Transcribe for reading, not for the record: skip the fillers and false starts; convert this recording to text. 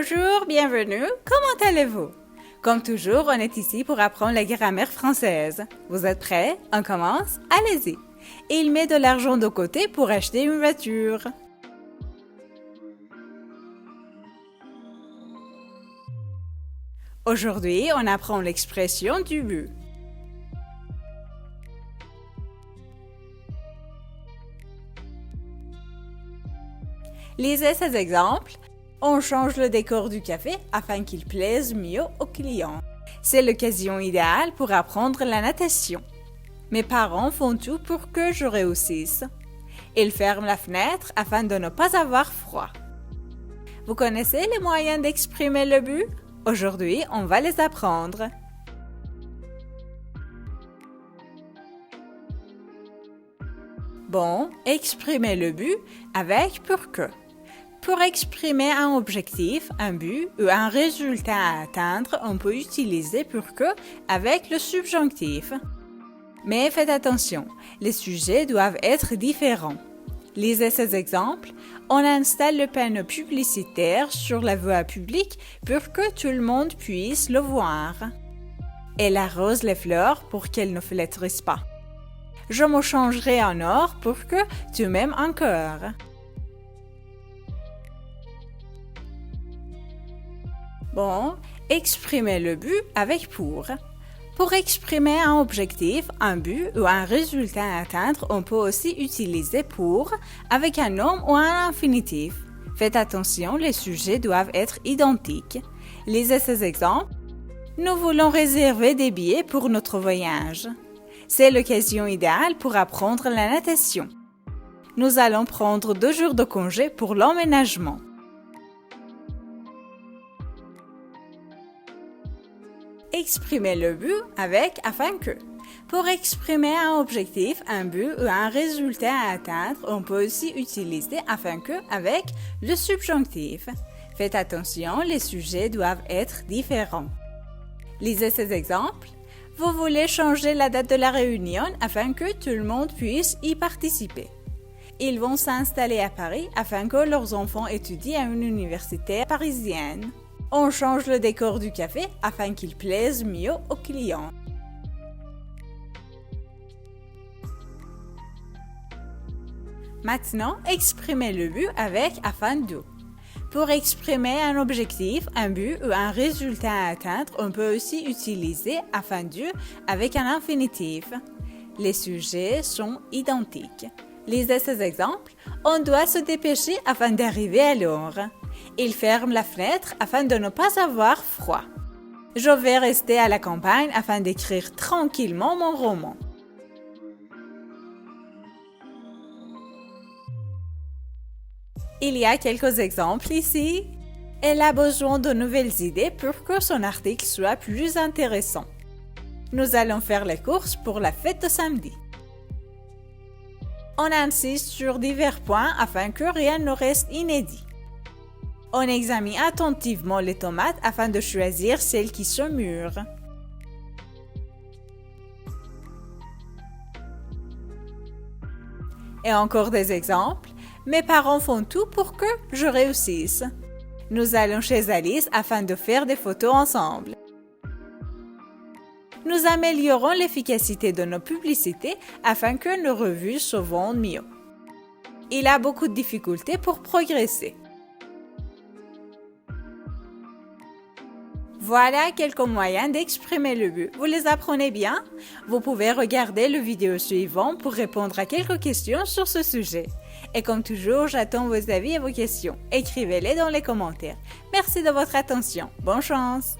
Bonjour, bienvenue, comment allez-vous? Comme toujours, on est ici pour apprendre la grammaire française. Vous êtes prêts? On commence? Allez-y. Il met de l'argent de côté pour acheter une voiture. Aujourd'hui, on apprend l'expression du but. Lisez ces exemples. On change le décor du café afin qu'il plaise mieux aux clients. C'est l'occasion idéale pour apprendre la natation. Mes parents font tout pour que je réussisse. Ils ferment la fenêtre afin de ne pas avoir froid. Vous connaissez les moyens d'exprimer le but? Aujourd'hui, on va les apprendre. Bon, exprimez le but avec pour que. Pour exprimer un objectif, un but ou un résultat à atteindre, on peut utiliser pour que avec le subjonctif. Mais faites attention, les sujets doivent être différents. Lisez ces exemples. On installe le panneau publicitaire sur la voie publique pour que tout le monde puisse le voir. Elle arrose les fleurs pour qu'elles ne flétrissent pas. Je me changerai en or pour que tu m'aimes encore. Bon, exprimez le but avec pour. Pour exprimer un objectif, un but ou un résultat à atteindre, on peut aussi utiliser pour avec un nom ou un infinitif. Faites attention, les sujets doivent être identiques. Lisez ces exemples. Nous voulons réserver des billets pour notre voyage. C'est l'occasion idéale pour apprendre la natation. Nous allons prendre 2 jours de congé pour l'emménagement. Exprimez le but avec afin que. Pour exprimer un objectif, un but ou un résultat à atteindre, on peut aussi utiliser afin que avec le subjonctif. Faites attention, les sujets doivent être différents. Lisez ces exemples. Vous voulez changer la date de la réunion afin que tout le monde puisse y participer. Ils vont s'installer à Paris afin que leurs enfants étudient à une université parisienne. On change le décor du café afin qu'il plaise mieux aux clients. Maintenant, exprimez le but avec afin de. Pour exprimer un objectif, un but ou un résultat à atteindre, on peut aussi utiliser afin de avec un infinitif. Les sujets sont identiques. Lisez ces exemples. On doit se dépêcher afin d'arriver à l'heure. Il ferme la fenêtre afin de ne pas avoir froid. Je vais rester à la campagne afin d'écrire tranquillement mon roman. Il y a quelques exemples ici. Elle a besoin de nouvelles idées pour que son article soit plus intéressant. Nous allons faire les courses pour la fête de samedi. On insiste sur divers points afin que rien ne reste inédit. On examine attentivement les tomates afin de choisir celles qui sont mûres. Et encore des exemples. Mes parents font tout pour que je réussisse. Nous allons chez Alice afin de faire des photos ensemble. Nous améliorons l'efficacité de nos publicités afin que nos revues se vendent mieux. Il a beaucoup de difficultés pour progresser. Voilà quelques moyens d'exprimer le but. Vous les apprenez bien? Vous pouvez regarder le vidéo suivant pour répondre à quelques questions sur ce sujet. Et comme toujours, j'attends vos avis et vos questions. Écrivez-les dans les commentaires. Merci de votre attention. Bonne chance!